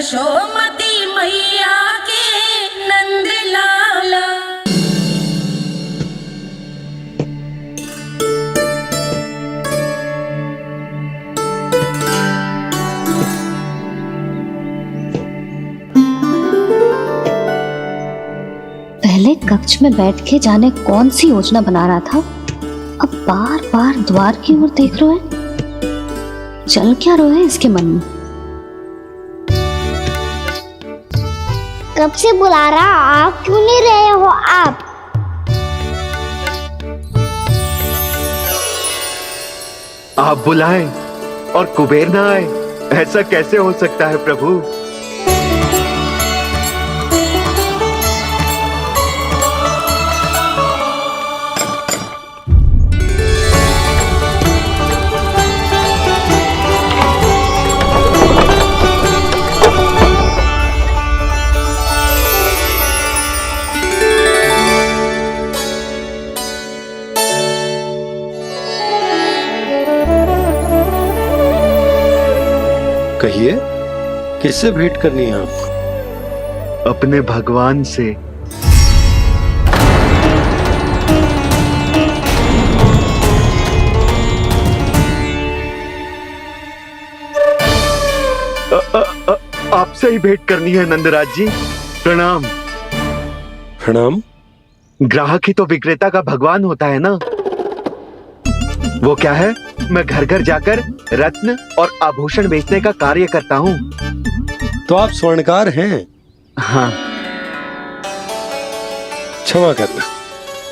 यशोमती मैया के नंद लाला। पहले कक्ष में बैठ के जाने कौन सी योजना बना रहा था, अब बार बार द्वार की ओर देख रहे हैं। चल क्या रहे हैं इसके मन में? कब से बुला रहा, आप क्यों नहीं रहे हो? आप बुलाएं और कुबेर ना आए, ऐसा कैसे हो सकता है प्रभु? कहिए, किससे भेंट करनी है आपको? अपने भगवान से। आपसे ही भेंट करनी है नंदराज जी। प्रणाम। प्रणाम। ग्राहक ही तो विक्रेता का भगवान होता है ना। वो क्या है, मैं घर घर जाकर रत्न और आभूषण बेचने का कार्य करता हूँ। तो आप स्वर्णकार हैं? हाँ। क्षमा करना,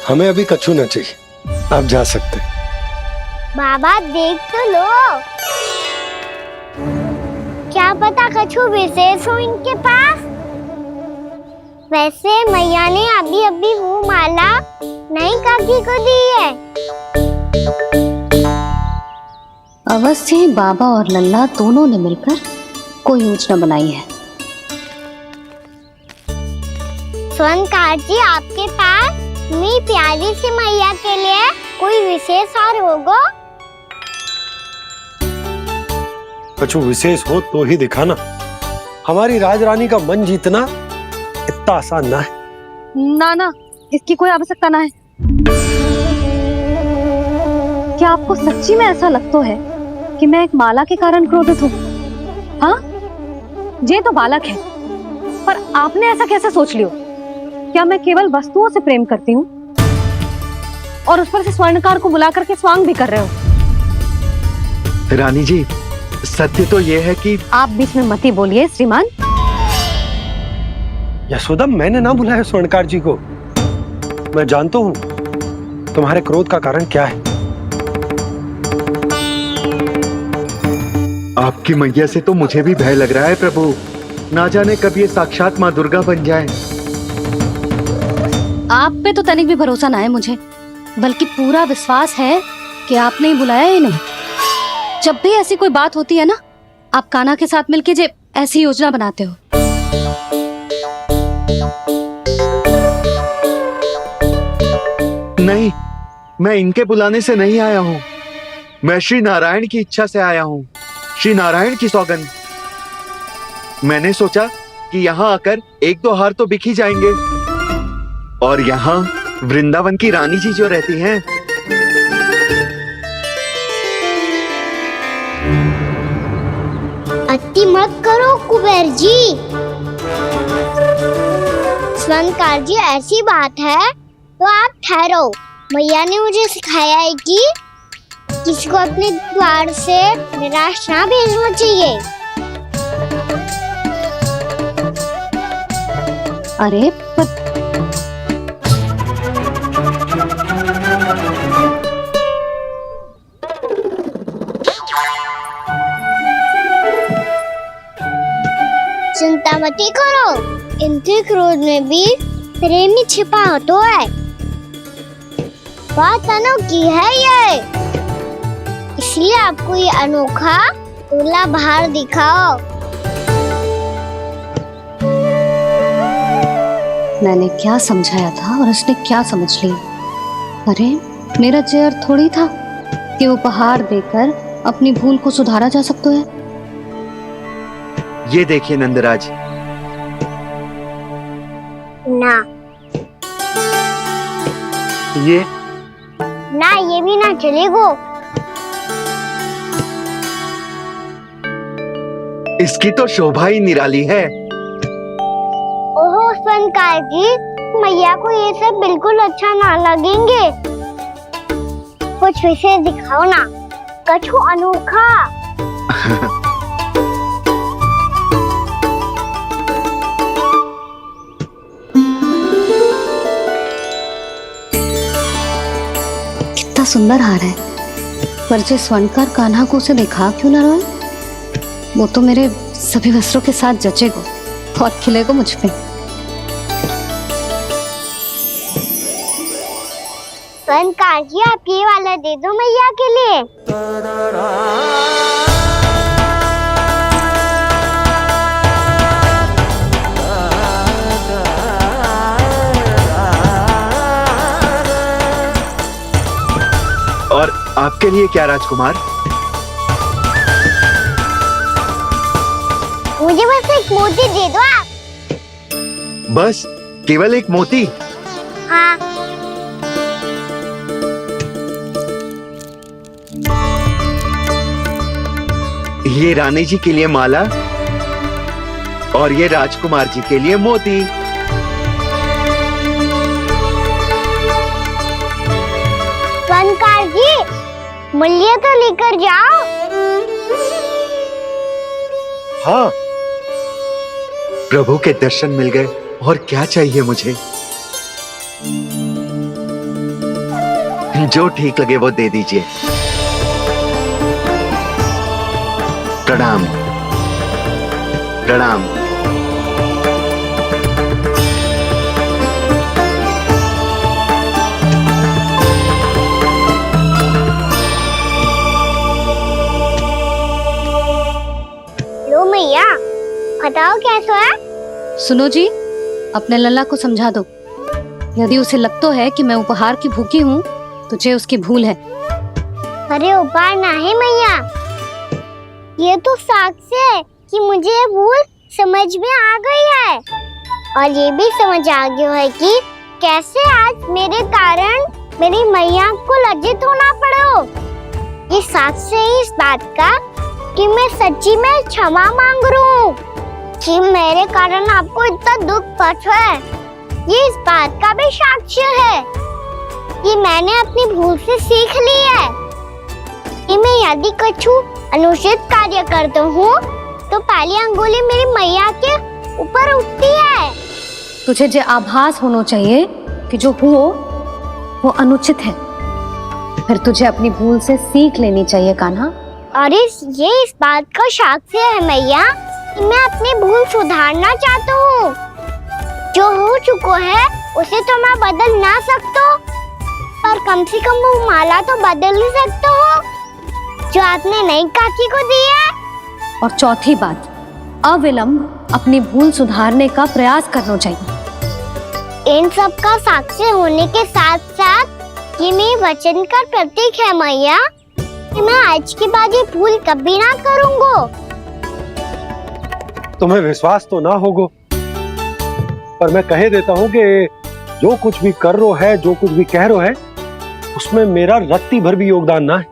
हमें अभी कछु न चाहिए, आप जा सकते हैं। बाबा देख तो लो, क्या पता कछु विशेष हो इनके पास। वैसे मैया ने अभी अभी वो माला नई काकी को दी है। अवश्य ही बाबा और लल्ला दोनों ने मिलकर कोई योजना बनाई है। स्वर्णकार जी, आपके पास मेरी प्यारी सी मैया के लिए कोई विशेष और होगा? कछु विशेष हो तो ही दिखाना। हमारी राजरानी का मन जीतना इतना आसान ना है। ना, इसकी कोई आवश्यकता ना है। क्या आपको सच्ची में ऐसा लगता है कि मैं एक माला के कारण क्रोधित हूँ? हाँ, ये तो बालक है, पर आपने ऐसा कैसे सोच लिया? क्या मैं केवल वस्तुओं से प्रेम करती हूँ और उस पर से स्वर्णकार को बुला करके स्वांग भी कर रहे हो? रानी जी, सत्य तो ये है कि आप बीच में मत ही बोलिए श्रीमान। यशोदा, मैंने ना बुलाया स्वर्णकार जी को। मैं जानता हूँ तुम्हारे क्रोध का कारण क्या है। आपकी मैया से तो मुझे भी भय लग रहा है प्रभु। ना जाने कब ये साक्षात माँ दुर्गा बन जाए। आप पे तो तनिक भी भरोसा ना है मुझे, बल्कि पूरा विश्वास है कि आपने ही बुलाया इन्हें। जब भी ऐसी कोई बात होती है ना, आप कान्हा के साथ मिलके जे ऐसी योजना बनाते हो। नहीं, मैं इनके बुलाने से नहीं आया हूँ। मैं श्री नारायण की इच्छा से आया हूँ, श्री नारायण की सौगंध। मैंने सोचा कि यहाँ आकर एक दो हार तो बिक ही जाएंगे। और यहाँ वृंदावन की रानी जी जो रहती हैं, अति मत करो कुबेर जी। स्वर्णकार जी, ऐसी बात है तो आप ठहरो। मैया ने मुझे सिखाया है कि किसी को अपने द्वार से निराश ना भेजना चाहिए। अरे चिंता मत करो, इनके क्रोध में भी प्रेम ही छिपा तो है। बात अनोखी है ये, इसलिए आपको ये अनोखा दूल्हा बाहर दिखाओ। मैंने क्या समझाया था और उसने क्या समझ लिया? अरे मेरा चेयर थोड़ी था कि उपहार देकर अपनी भूल को सुधारा जा सकता है। ये देखिए नंदराज, ना ये ना, ये भी ना चलेगो। इसकी तो शोभा ही निराली है। ओहो स्वनकार जी, मैया को ये सब बिल्कुल अच्छा ना लगेंगे। कुछ विशेष दिखाओ ना, कछु अनोखा। कितना सुंदर हार है, पर जो स्वर्णकार कान्हा को उसे दिखा क्यों ना रहा है? वो तो मेरे सभी वस्त्रों के साथ जचेगा, बहुत खिलेगा मुझ पे। स्वनकार जी, आप ये वाला दे दो मैया के लिए। और आपके लिए क्या राजकुमार? मुझे बस एक मोती दे दो आप। बस केवल एक मोती? हाँ। ये रानी जी के लिए माला और ये राजकुमार जी के लिए मोती। स्वनकार जी, मूल्य तो लेकर जाओ। हाँ, प्रभु के दर्शन मिल गए, और क्या चाहिए मुझे? जो ठीक लगे वो दे दीजिए। प्रणाम प्रणाम। लो मैया, बताओ कैसा है? सुनो जी, अपने लल्ला को समझा दो। यदि उसे लगता है कि मैं उपहार की भूखी हूँ, तो ये उसकी भूल है। अरे उपहार ना है मैया, ये तो साक्ष्य है कि मुझे ये भूल समझ में आ गई है, और ये भी समझ आ गया है कि कैसे आज मेरे कारण मेरी मैया को लज्जित होना पड़ो। ये साक्ष्य है इस बात का कि मैं सच्ची में क्षमा मांग रहा हूँ कि मेरे कारण आपको इतना दुख पहुंचा है। ये इस बात का भी साक्ष्य है कि मैंने अपनी भूल से सीख ली है कि मैं यदि कुछ अनुचित कार्य करता हूँ तो पहली अंगुली मेरी मैया के ऊपर उठती है। तुझे जो आभास होना चाहिए कि जो हुआ वो अनुचित है, फिर तुझे अपनी भूल से सीख लेनी चाहिए कान्हा। और ये इस बात का साक्ष्य है मैया कि मैं अपनी भूल सुधारना चाहता हूँ। जो हो चुका है उसे तो मैं बदल ना सकता, पर कम से कम वो माला तो बदल ही सकता हूँ जो आपने नई काकी को दी है। और चौथी बात, अविलंब अपनी भूल सुधारने का प्रयास करना चाहिए। इन सब का साक्षी होने के साथ साथ ये मेरे वचन का प्रतीक है मैया कि मैं आज के बाद ये भूल कभी ना करूँगा। तुम्हें विश्वास तो ना होगो, पर मैं कह देता हूँ कि जो कुछ भी कर रो है, जो कुछ भी कह रो है, उसमें मेरा रत्ती भर भी योगदान ना है।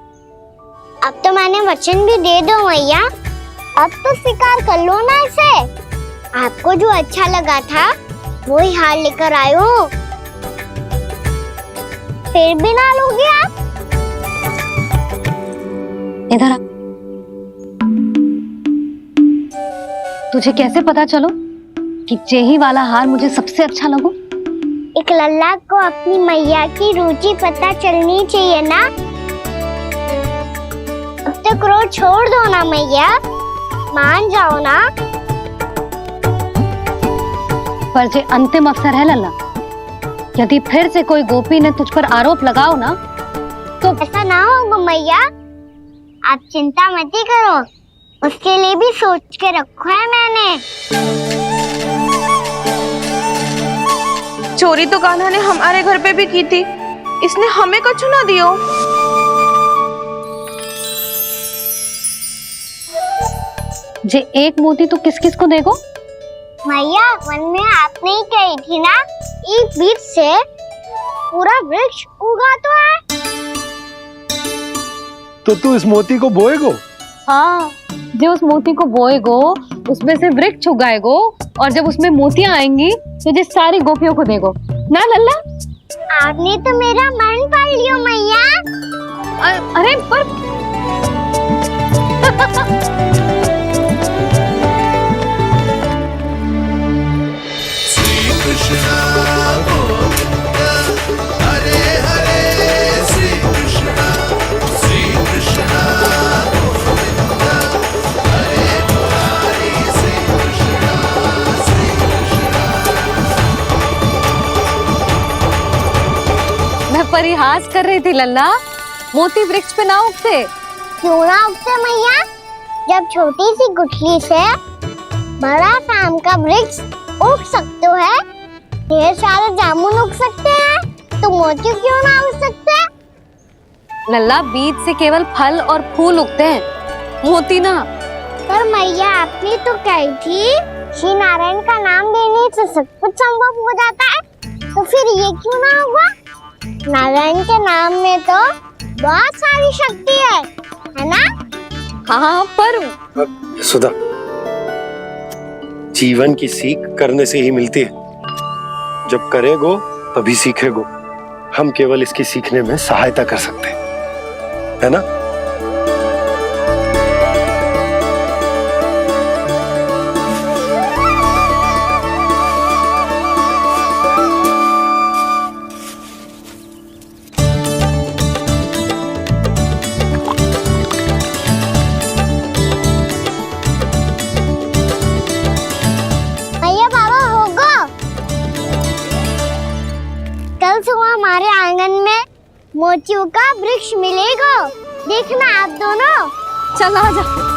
अब तो मैंने वचन भी दे दो मैया, अब तो स्वीकार कर लो ना इसे। आपको जो अच्छा लगा था वही हार लेकर आयो, फिर भी ना लोगे आप? इधर आ। तुझे कैसे पता चलो कि जेही वाला हार मुझे सबसे अच्छा लगो? एक लल्ला को अपनी मैया की रुचि पता चलनी चाहिए ना। अब तो क्रोध छोड़ दो ना मैया, मान जाओ ना। पर जे अंतिम अवसर है लल्ला, यदि फिर से कोई गोपी ने तुझ पर आरोप लगाओ ना तो ऐसा ना होगा मैया, आप चिंता मत ही करो, उसके लिए भी सोच के रखो है मैंने। चोरी तो कान्हा ने हमारे घर पे भी की थी, इसने हमें कछु ना दियो। जे एक मोती तो किस किस को देगो? मैया मन में आपने ही कही थी ना, एक बीज से पूरा वृक्ष उगा तो है। तो तू इस मोती को बोएगो? हाँ, जो उस मोती को बोएगो उसमें से वृक्ष उगाएगो, और जब उसमें मोतियां आएंगी तो जिस सारी गोपियों को देगो ना लल्ला। आपने तो मेरा मन पढ़ लियो मैया। अरे पर मैं परिहास कर रही थी लल्ला, मोती वृक्ष पे ना उगते। क्यों ना उगते मैया? जब छोटी सी गुठली से बड़ा आम का वृक्ष उग सकते है, ढेर सारे जामुन उग सकते हैं, तो मोती क्यों ना उग सकते? लल्ला, बीज से केवल फल और फूल उगते हैं, मोती ना। पर मैया आपने तो कही थी श्री नारायण का नाम लेने से सब कुछ संभव हो जाता है, तो फिर ये क्यों ना होगा? नारायण के नाम में तो बहुत सारी शक्ति है ना? हाँ, पर सुधा, जीवन की सीख करने से ही मिलती है। जब करेगो तभी सीखेगो। हम केवल इसकी सीखने में सहायता कर सकते हैं, है ना? हमारे आंगन में मोतियों का वृक्ष मिलेगा, देखना आप दोनों। चल आजा।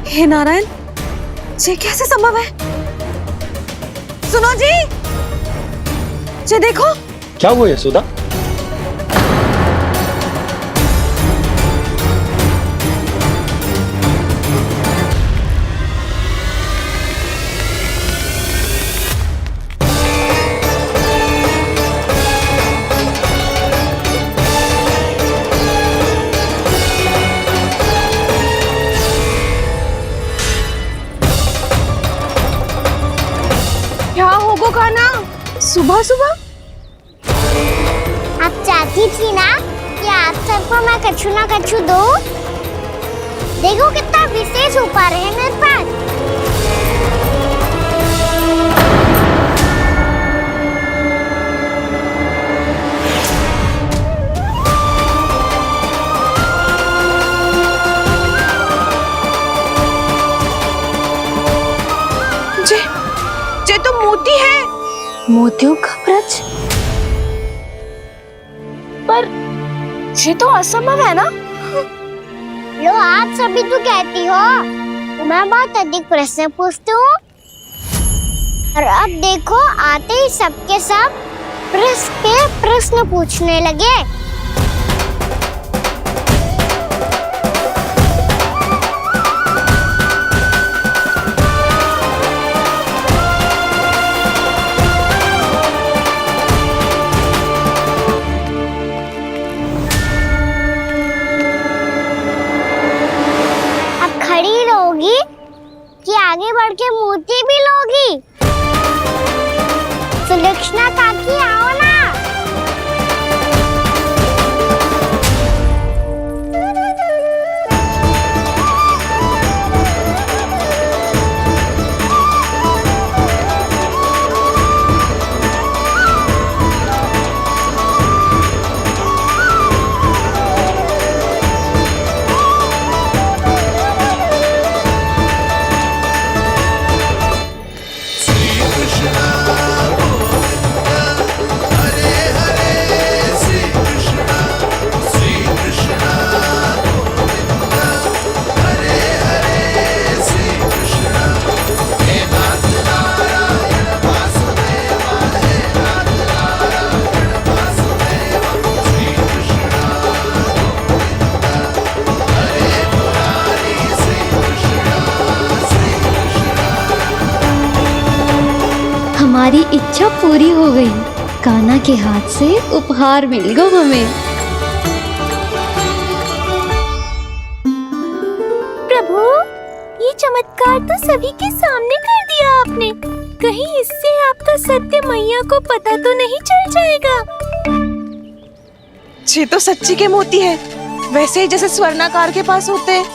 हे नारायण, ये कैसे संभव है? सुनो जी, ये देखो। क्या हुआ यशोदा? क्या होगा खाना सुबह सुबह? आप चाहती थी ना कि आप सबको मैं कछु ना कछु दूं? देखो कितना विशेष उपहार है मेरे पास। ये तो मोती है। मोतियों का ब्रज? पर ये तो असंभव है ना? लो, आप सभी तो कहती हो तो मैं बहुत अधिक प्रश्न पूछती हूँ, और अब देखो आते ही सबके सब प्रश्न पे प्रश्न पूछने लगे। कि आगे बढ़ के मूर्ति भी लोगी। सुलक्षणा काकी आओ ना। हमारी इच्छा पूरी हो गई। कान्हा के हाथ से उपहार मिल गया हमें। प्रभु, ये चमत्कार तो सभी के सामने कर दिया आपने। कहीं इससे आपका सत्य मैया को पता तो नहीं चल जाएगा? ये तो सच्ची के मोती है, वैसे ही जैसे स्वर्णाकार के पास होते हैं।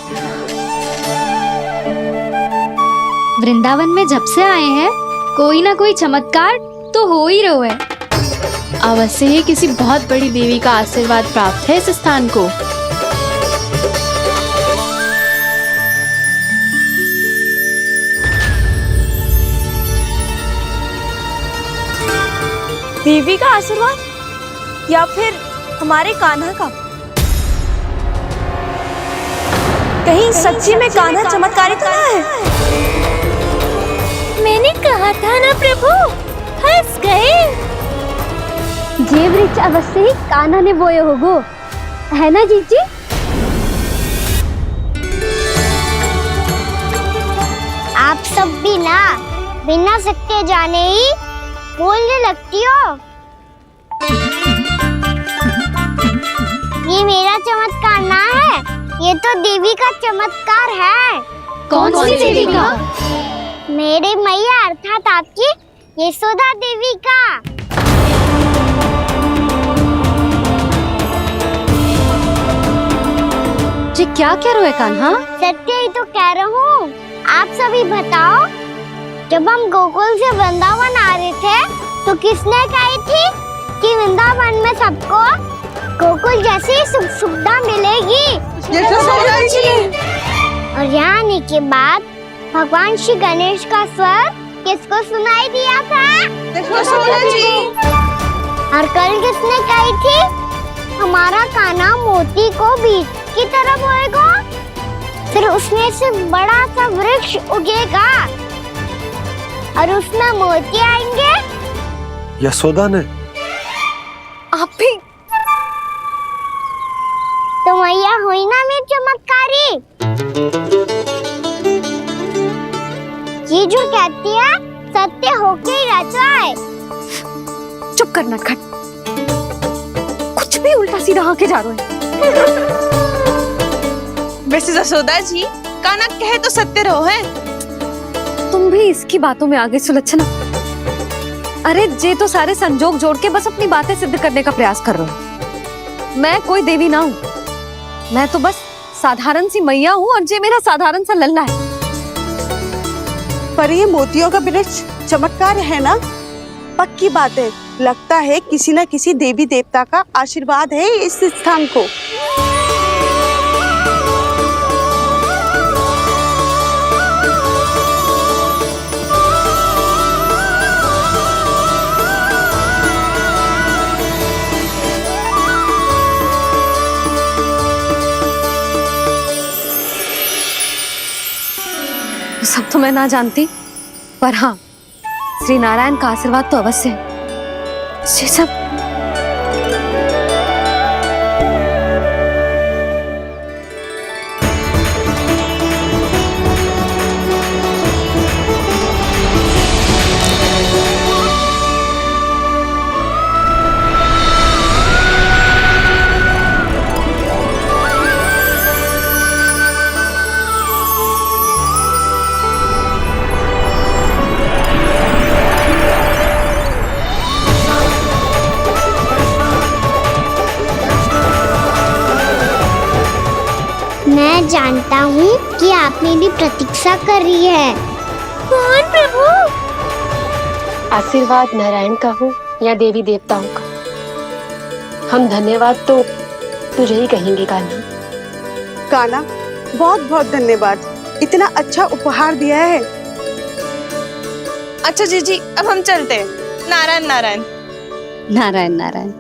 वृंदावन में जब से आए हैं कोई ना कोई चमत्कार तो हो ही रहा है। अवश्य ही किसी बहुत बड़ी देवी का आशीर्वाद प्राप्त है इस स्थान को। देवी का आशीर्वाद या फिर हमारे कान्हा का? कहीं सच्ची में कान्हा चमत्कारी तो ना है? मैंने कहा था ना प्रभु, हंस गए। ये वृक्ष अवश्य ही कान्हा ने बोए होगो, है ना जीजी? आप सब भी ना बिना सत्य जाने ही बोलने लगती हो। ये मेरा चमत्कार ना है, ये तो देवी का चमत्कार है। कौन सी देवी का? मेरे मैया अर्थात आपकी यशोदा देवी का। जी क्या कह रहे हो कान्हा? सत्य ही तो कह रहा हूँ। आप सभी बताओ, जब हम गोकुल से वृंदावन आ रहे थे तो किसने कही थी कि वृंदावन में सबको गोकुल जैसी सुख सुविधा मिलेगी? यशोदा जी। और यहाँ आने के बाद भगवान श्री गणेश का स्वर किसको सुनाई दिया था? यशोदा जी। और कल किसने कही थी हमारा कान्हा मोती को बीज की तरह बोएगा, फिर उसमें से बड़ा सा वृक्ष उगेगा और उसमें मोती आएंगे? यशोदा ने? आप भी? तो मैया हुई ना मेरी चमत्कारी। ये जो कहती है सत्य होके ही रहता है। चुप करना खट, कुछ भी उल्टा सीधा आके जा रहे हैं। वैसे यशोदा जी, कान्हा कहे तो सत्य रहो है। तुम भी इसकी बातों में आगे सुलझना। अरे जे तो सारे संजोग जोड़ के बस अपनी बातें सिद्ध करने का प्रयास कर रहे हो। मैं कोई देवी ना हूँ, मैं तो बस साधारण सी मैया हूँ और जे मेरा साधारण सा लल्ला है। पर ये मोतियों का वृक्ष चमत्कार है ना? पक्की बात है, लगता है किसी न किसी देवी देवता का आशीर्वाद है इस स्थान को। सब तो मैं ना जानती, पर हाँ, श्री नारायण का आशीर्वाद तो अवश्य है। ये सब मैं जानता हूँ कि आप मेरी प्रतीक्षा कर रही है। कौन प्रभु? आशीर्वाद नारायण का हो या देवी देवताओं का, हम धन्यवाद तो तुझे ही कहेंगे कान्हा। कान्हा, बहुत बहुत धन्यवाद, इतना अच्छा उपहार दिया है। अच्छा जीजी, अब हम चलते हैं। नारायण नारायण। नारायण नारायण।